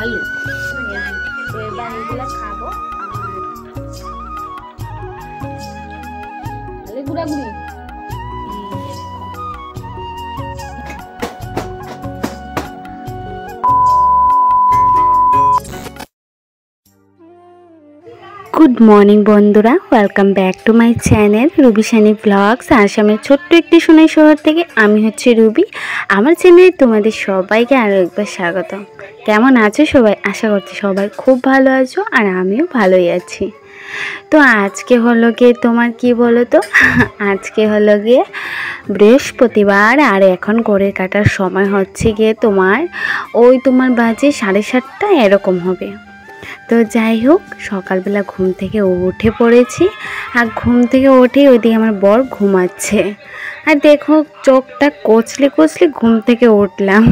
আলু। তো এবার এগুলো খাবো। আর গুড়াগুড়ি গুড মর্নিং বন্ধুরা, welcome back to my channel Rubishani vlogs. আসামের ছোট্ট একটি সোনাই শহর থেকে আমি হচ্ছে রুবি। আমার চ্যানেলে তোমাদের সবাইকে আরও একবার স্বাগত। কেমন আছো সবাই? আশা করছি সবাই খুব ভালো আছো, আর আমিও ভালোই আছি। তো আজকে হলো গিয়ে তোমার কি বলো তো, আজকে হলো গিয়ে বৃহস্পতিবার, আর এখন ঘড়ির কাটার সময় হচ্ছে গিয়ে তোমার বাজে 7:30 এরকম হবে। তো যাই হোক, সকালবেলা ঘুম থেকে উঠে পড়েছি, আর ঘুম থেকে উঠেই ওইদিকে আমার বর ঘুমাচ্ছে। আর দেখো, চোখটা কচলে কচলে ঘুম থেকে উঠলাম।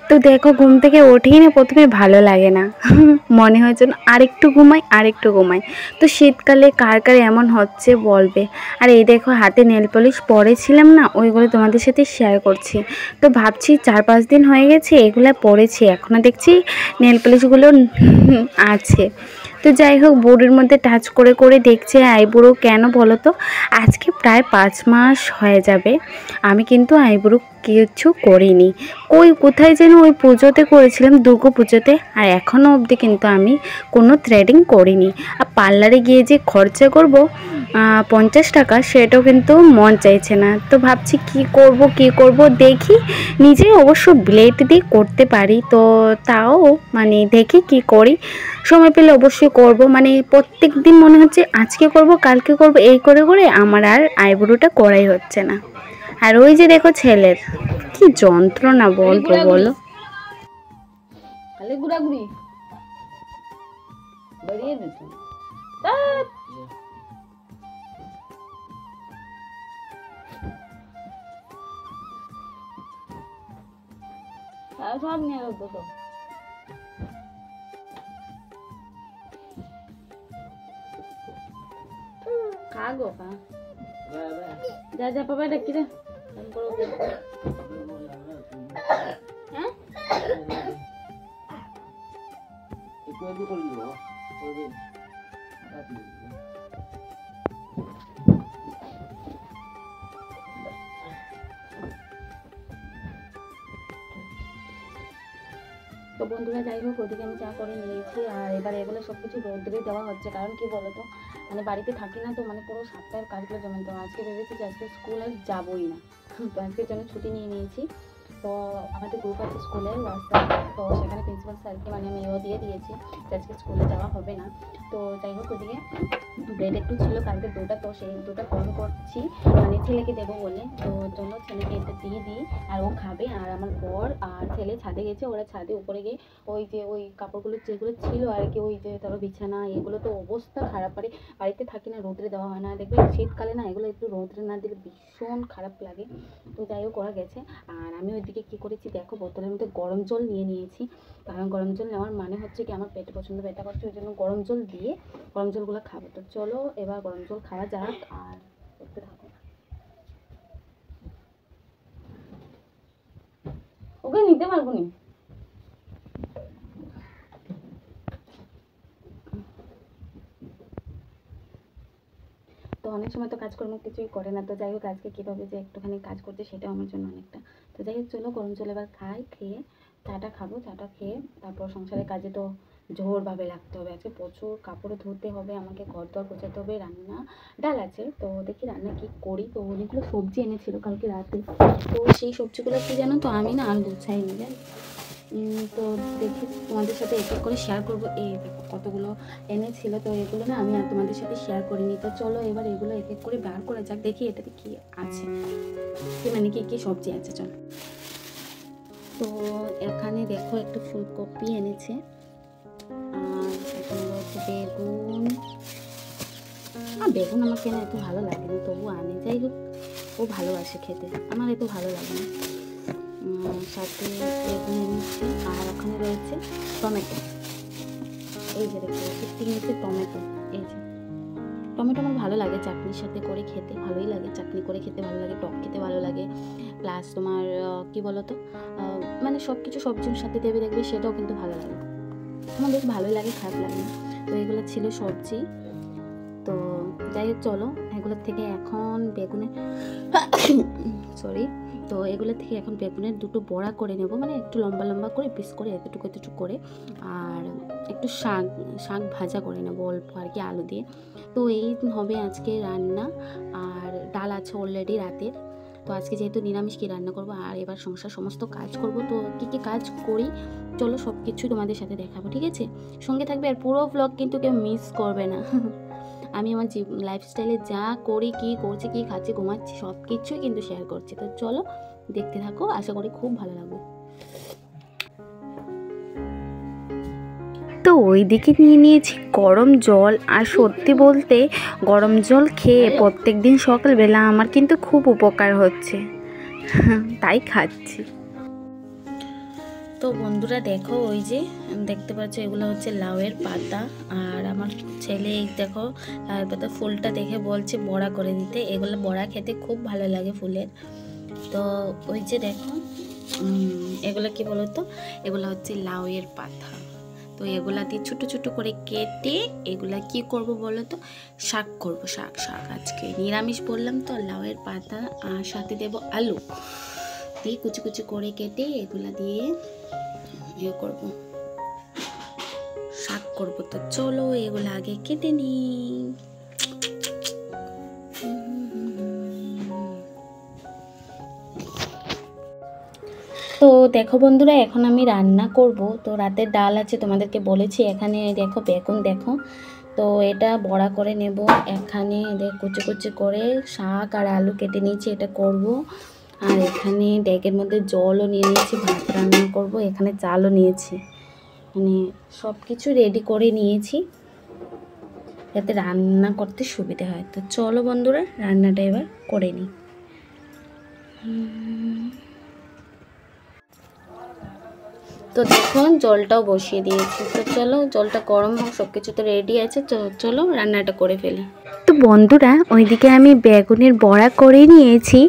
তো দেখো, ঘুম থেকে উঠেই না প্রথমে ভালো লাগে না, মনে হয় যেন আরেকটু ঘুমাই। তো শীতকালে কার কার এমন হচ্ছে বলবে। আর এই দেখো, হাতে নেল পলিশ পরেছিলাম না, ওইগুলো তোমাদের সাথে শেয়ার করছি। তো ভাবছি 4-5 দিন হয়ে গেছে এগুলো পরেছি, এখনও দেখছি নেল পলিশগুলো আছে। তো যাই হোক, বোর্ডের মধ্যে টাচ করে করে দেখছে আইব্রো কেন বলো তো। আজকে প্রায় 5 মাস হয়ে যাবে আমি কিন্তু আইব্রো কিছু করিনি। কোথায় যেন ওই পুজোতে করেছিলাম, দুর্গা পুজোতে, আর এখনও অবধি কিন্তু আমি কোনো থ্রেডিং করিনি। আর পার্লারে গিয়ে যে খরচা করব 50 টাকা, সেটাও কিন্তু মন চাইছে না। তো ভাবছি কি করব দেখি। নিজেই অবশ্য ব্লেড দিয়ে করতে পারি, তো তাও মানে দেখি কি করি। সময় পেলে অবশ্যই করব, মানে প্রত্যেক দিন মনে হচ্ছে আজকে করব কালকে করব, এই করে করে আমার আর আইব্রোটা করাই হচ্ছে না। আর ওই যে দেখো, ছেলের কি যন্ত্রণা বলবো বলো। খালি গুড়াগুড়ি বেরিয়ে দিত। সব নিয়ে রাখবো তো। খা গো খা, যা যা পাবা ডাকি রে। হ্যাঁ তো বন্ধুরা, যাই হোক, ওদিকে আমি চা করে নিয়েছি। আর এবার এগুলো সব কিছু রোদ্রে দেওয়া হচ্ছে, কারণ কি বলতো, মানে বাড়িতে থাকি না তো, মানে পুরো সপ্তাহের কাজগুলো জমে। তো আজকে ভেবেছি যে আজকে স্কুলে যাবোই না, তো আজকের জন্য ছুটি নিয়ে নিয়েছি। তো আমাদের গ্রুপ আছে স্কুলে হোয়াটসঅ্যাপ, তো সেখানে প্রিন্সিপাল স্যারকে মানে আমি দিয়ে দিয়েছি যে আজকে স্কুলে যাওয়া হবে না। তো যাই হোক, ওদিকে ব্রেড একটু ছিল কালকে দুটা, তো সেই দুটা গরম করছি, মানে ছেলেকে দেবো বলে। তো চলো ছেলেকে এটা দিয়ে দিই, আর ও খাবে। আর আমার বর আর ছেলে ছাদে গেছে, ওরা ছাদে উপরে গিয়ে ওই কাপড়গুলো যেগুলো ছিল আর কি, ওই যে তারপর বিছানা, এগুলো তো অবস্থা খারাপ। বাড়িতে থাকি না, রোদ্রে দেওয়া হয় না। দেখবে শীতকালে না এগুলো একটু রোদ্রে না দিলে ভীষণ খারাপ লাগে। তো যাই হোক, ওরা গেছে। আর আমি ওইদিকে কী করেছি দেখো, বোতলের মধ্যে গরম জল নিয়ে নিয়েছি, কারণ গরম জল নেওয়ার মানে হচ্ছে কি আমার পেটে প্রচণ্ড ব্যথা করছে, ওই জন্য গরম জল দিয়ে গরম জলগুলো খাবো। তো চলো এবার গরম জল খাওয়া যাক, আর করতে থাকো। ওকে নিতে পারবো নি। তো অনেক সময় তো কাজকর্ম কিছুই করে না। তো যাই হোক, আজকে কীভাবে যে একটুখানি কাজ করছে সেটাও আমার জন্য অনেকটা। তো যাই হোক, চলো গরম জল এবার খেয়ে চাটা খাবো। চাটা খেয়ে তারপর সংসারের কাজে তো জোরভাবে লাগতে হবে। আজকে প্রচুর কাপড় ধুতে হবে আমাকে, ঘর দর গোছাতে হবে, রান্না ডাল আছে। তো দেখি রান্না কী করি। তো অনেকগুলো সবজি এনেছিল কালকে রাতে, তো সেই সবজিগুলো কি জানো তো আমি না আর গুছাইনি, জানো। তো দেখি তোমাদের সাথে এক এক করে শেয়ার করবো। এই দেখো কতগুলো এনেছিল, তো এগুলো না আমি আর তোমাদের সাথে শেয়ার করিনি। তো চলো এবার এগুলো এক এক করে বার করে যাক, দেখি এটাতে কি আছে, মানে কি কি সবজি আছে। চলো, তো এখানে দেখো একটু ফুলকপি এনেছে, আর এখানে রয়েছে বেগুন। বেগুন আমার কেন এত ভালো লাগে না, তবু আনে। যাই হোক, ও ভালোবাসে খেতে, আমার এত ভালো লাগে না। সাথে বেগুন এনেছি, আর ওখানে রয়েছে টমেটো। এই যে দেখো, 3 টমেটো। এই যে টমেটো আমার ভালো লাগে চাটনির সাথে করে খেতে, ভালোই লাগে। চাটনি করে খেতে ভালো লাগে, টক খেতে ভালো লাগে, প্লাস তোমার কি বলো তো মানে সব কিছু সবজির সাথে দেবে, দেখবে সেটাও কিন্তু ভালো লাগে। আমার বেশ ভালোই লাগে, খারাপ লাগে না। তো এগুলো ছিল সবজি। তো যাই হোক চলো, এগুলোর থেকে এখন বেগুনের সরি, তো এগুলো থেকে এখন বেগুনের দুটো বড়া করে নেব, মানে একটু লম্বা লম্বা করে পিস করে এতটুকু এতটুকু করে, আর একটু শাক ভাজা করে নেবো অল্প আর কি, আলু দিয়ে। তো এই হবে আজকে রান্না। আর ডাল আছে অলরেডি রাতের। তো আজকে যেহেতু নিরামিষ কি রান্না করব, আর এবার সংসার সমস্ত কাজ করব। তো কী কী কাজ করি চলো সব কিছু তোমাদের সাথে দেখাবো, ঠিক আছে? সঙ্গে থাকবে, আর পুরো ব্লগ কিন্তু কেউ মিস করবে না। আমি আমার লাইফস্টাইলে যা করি, কী করছি, কী খাচ্ছি, ঘুমাচ্ছি, সব কিছুই কিন্তু শেয়ার করছি। তো চলো দেখতে থাকো, আশা করি খুব ভালো লাগবে। তো ওইদিকে নিয়ে নিয়েছি গরম জল। আর সত্যি বলতে গরম জল খেয়ে প্রত্যেক দিন সকালবেলা আমার কিন্তু খুব উপকার হচ্ছে, তাই খাচ্ছি। তো বন্ধুরা দেখো, ওই যে দেখতে পাচ্ছ এগুলো হচ্ছে লাউয়ের পাতা। আর আমার ছেলে এই দেখো লাউয়ের পাতা ফুলটা দেখে বলছে বড়া করে দিতে। এগুলো বড়া খেতে খুব ভালো লাগে ফুলের। তো ওই যে দেখো এগুলো কি বলো তো, এগুলো হচ্ছে লাউয়ের পাতা। তো এগুলা দিয়ে ছোটো ছোটো করে কেটে এগুলা কি করব বলো তো, শাক করব। শাক আজকে নিরামিষ বললাম তো, লাউয়ের পাতা আর সাথে দেব আলু দিয়ে কুচি কুচি করে কেটে এগুলা দিয়ে ইয়ে করব, শাক করব। তো চলো এগুলো আগে কেটে নিই। তো দেখো বন্ধুরা, এখন আমি রান্না করব। তো রাতের ডাল আছে তোমাদেরকে বলেছি। এখানে দেখো বেগুন দেখো, তো এটা বড়া করে নেব। এখানে কুচি কুচি করে শাক আর আলু কেটে নিয়েছি, এটা করব। আর এখানে ডেকের মধ্যে জলও নিয়ে নিয়েছি, ভাত রান্না করব। এখানে চালও নিয়েছি, মানে সব কিছু রেডি করে নিয়েছি যাতে রান্না করতে সুবিধা হয়। তো চলো বন্ধুরা রান্নাটা এবার করে নিই। তো দেখুন জলটাও বসিয়ে দিয়েছি। তো চলো জলটা গরম হোক, সব কিছু তো রেডি আছে। তো চলো রান্নাটা করে ফেলি। তো বন্ধুরা ওইদিকে আমি বেগুনের বড়া করে নিয়েছি।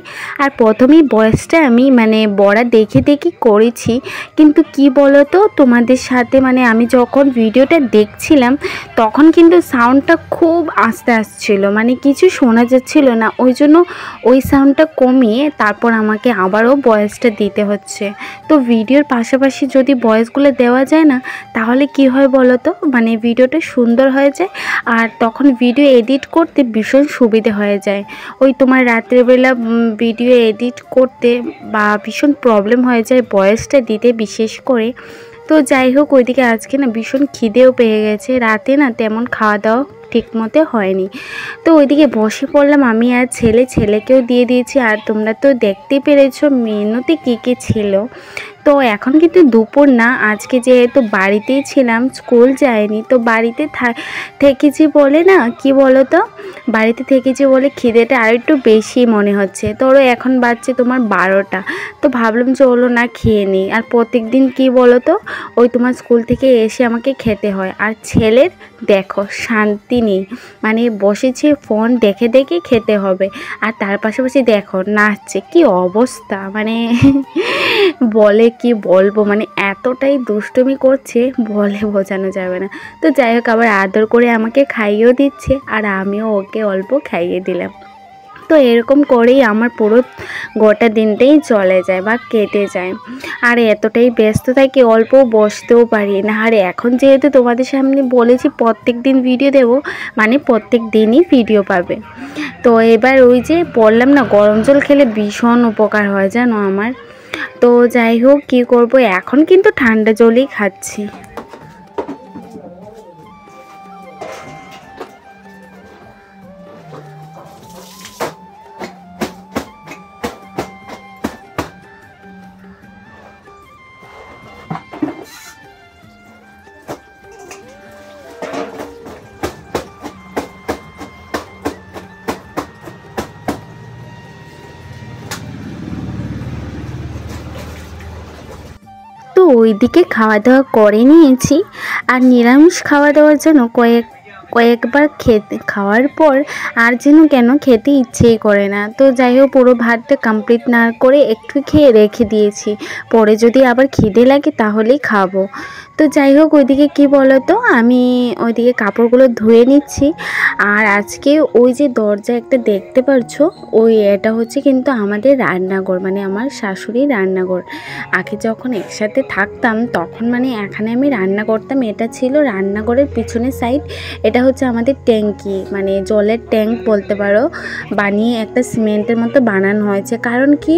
আর প্রথমেই বয়সটা আমি মানে বড়া দেখে দেখে করেছি, কিন্তু কি বলো তো তোমাদের সাথে, মানে আমি যখন ভিডিওটা দেখছিলাম তখন কিন্তু সাউন্ডটা খুব আস্তে আসছিল, মানে কিছু শোনা যাচ্ছিল না। ওই জন্য ওই সাউন্ডটা কমিয়ে তারপর আমাকে আবারও ভয়েসটা দিতে হচ্ছে। তো ভিডিওর পাশাপাশি যদি ভয়েসগুলো দেওয়া যায় না, তাহলে কি হয় বলো তো, মানে ভিডিওটা সুন্দর হয়ে যায়। আর তখন ভিডিও এডিট করতে ভীষণ সুবিধে হয়ে যায়। ওই তোমার রাত্রেবেলা ভিডিও এডিট করতে বা ভীষণ প্রবলেম হয়ে যায় ভয়েসটা দিতে বিশেষ করে। তো যাই হোক, ওইদিকে আজকে না ভীষণ খিদেও পেয়ে গেছে, রাতে না তেমন খাওয়া দাওয়া ঠিক মতো হয়নি। তো ওইদিকে বসে পড়লাম আমি আর ছেলেকেও দিয়ে দিয়েছি। আর তোমরা তো দেখতে পেরেছো মেনুতে কী কী ছিল। তো এখন কিন্তু দুপুর না, আজকে যেহেতু বাড়িতেই ছিলাম, স্কুল যায়নি, তো বাড়িতে থেকেছি বলে না, কি বলো তো, বাড়িতে থেকেছি বলে খিদেটা আর একটু বেশি মনে হচ্ছে। তোরও এখন বাজছে তোমার 12টা। তো ভাবলাম চলো না খেয়ে নিই। আর প্রত্যেক দিন কী বলো তো, ওই তোমার স্কুল থেকে এসে আমাকে খেতে হয়। আর ছেলের দেখো শান্তি নেই, মানে বসেছে ফোন দেখে দেখে খেতে হবে। আর তার পাশাপাশি দেখো নাচছে, কি অবস্থা, মানে বলে কি বলবো, মানে এতটাই দুষ্টুমি করছে বলে বোঝানো যাবে না। তো যাই হোক, আবার আদর করে আমাকে খাইয়েও দিচ্ছে আর আমিও ওকে অল্প খাইয়ে দিলাম। তো এরকম করেই আমার পুরো গোটা দিনটাই চলে যায় বা কেটে যায়। আর এতটাই ব্যস্ত থাকি অল্প বসতেও পারি না। আর এখন যেহেতু তোমাদের সামনে বলেছি প্রত্যেক দিন ভিডিও দেব, মানে প্রত্যেক দিনই ভিডিও পাবে। তো এবার ওই যে বললাম না, গরম জল খেলে ভীষণ উপকার হয় জানো আমার। তো যাই হোক, কী করবো, এখন কিন্তু ঠান্ডা জলই খাচ্ছি। তো ওইদিকে খাওয়া দাওয়া করে নিয়েছি। আর নিরামিষ খাওয়া দাওয়ার জন্য কয়েকবার খাওয়ার পর আর যেন কেন খেতে ইচ্ছেই করে না। তো যাই হোক, পুরো ভাতটা কমপ্লিট না করে একটু খেয়ে রেখে দিয়েছি, পরে যদি আবার খিদে লাগে তাহলেই খাবো। তো যাই হোক, ওইদিকে কি বলো তো, আমি ওইদিকে কাপড়গুলো ধুয়ে নিচ্ছি। আর আজকে ওই যে দরজা একটা দেখতে পারছো, এটা হচ্ছে কিন্তু আমাদের রান্নাঘর, মানে আমার শাশুড়ির রান্নাঘর। আগে যখন একসাথে থাকতাম তখন মানে এখানে আমি রান্না করতাম, এটা ছিল রান্নাঘরের পিছনের সাইড। এটা হচ্ছে আমাদের ট্যাঙ্কি, মানে জলের ট্যাঙ্ক বলতে পারো, বানিয়ে একটা সিমেন্টের মতো বানানো হয়েছে। কারণ কি,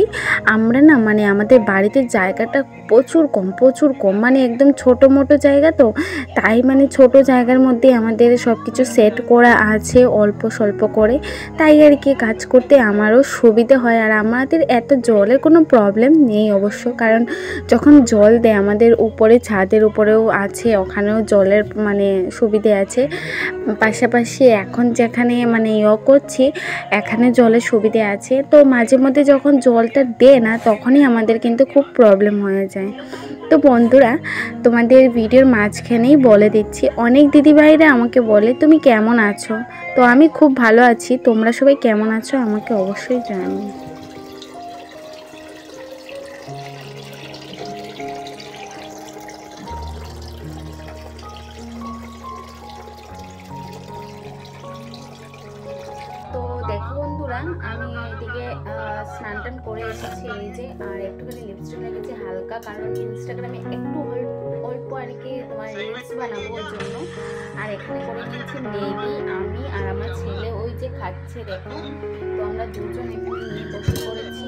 আমরা না মানে আমাদের বাড়িতে জায়গাটা প্রচুর কম, মানে একদম ছোটো মোটো জায়গা, তো তাই মানে ছোট জায়গার মধ্যে আমাদের সব কিছু সেট করা আছে অল্প স্বল্প করে, তাই আর কি কাজ করতে আমারও সুবিধে হয়। আর আমাদের এত জলের কোনো প্রবলেম নেই অবশ্য, কারণ যখন জল দেয় আমাদের উপরে ছাদের উপরেও আছে, ওখানেও জলের মানে সুবিধে আছে। পাশাপাশি এখন যেখানে মানে করছি এখানে জলের সুবিধে আছে। তো মাঝে মধ্যে যখন জলটা দেয় না তখনই আমাদের কিন্তু খুব প্রবলেম হয়ে যায়। তো বন্ধুরা, তোমাদের ভিডিওর মাঝখানেই বলে দিচ্ছি, অনেক দিদিভাইরা আমাকে বলে তুমি কেমন আছো। তো আমি খুব ভালো আছি, তোমরা সবাই কেমন আছো আমাকে অবশ্যই জানাও। তো দেখো বন্ধুরা, আমি এদিকে স্নান টান করে এসেছি এই যে, আর একটুখানি লিপস্টিক লেগেছে হালকা, কারণ ইনস্টাগ্রামে একটু অল্প আর কি তোমার রিলস বানাবো ওর জন্য। আর এখানে করে নিয়েছি ম্যাগি, আমি আর আমার ছেলে ওই যে খাচ্ছে দেখো। তো আমরা দুজন এখানে নিয়ে বসে পড়েছি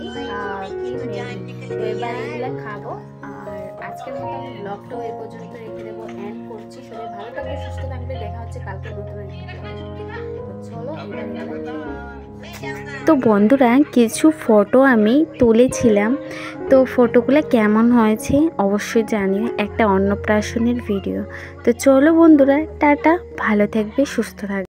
কি ম্যাগি। তো এবার এগুলো খাবো। আর আজকের মতো আমি ব্লগটাও এই পর্যন্ত রেখে দেবো, এন্ড করছি। সবাই ভালো থাকবে, সুস্থ থাকবে, দেখা হচ্ছে কালকে নতুন একটা। তো বন্ধুরা, কিছু ফটো আমি তুলেছিলাম, তো ফটোগুলো কেমন হয়েছে অবশ্যই জানিও, একটা অন্নপ্রাশনের ভিডিও। তো চলো বন্ধুরা, টাটা, ভালো থাকবে, সুস্থ থাকবে।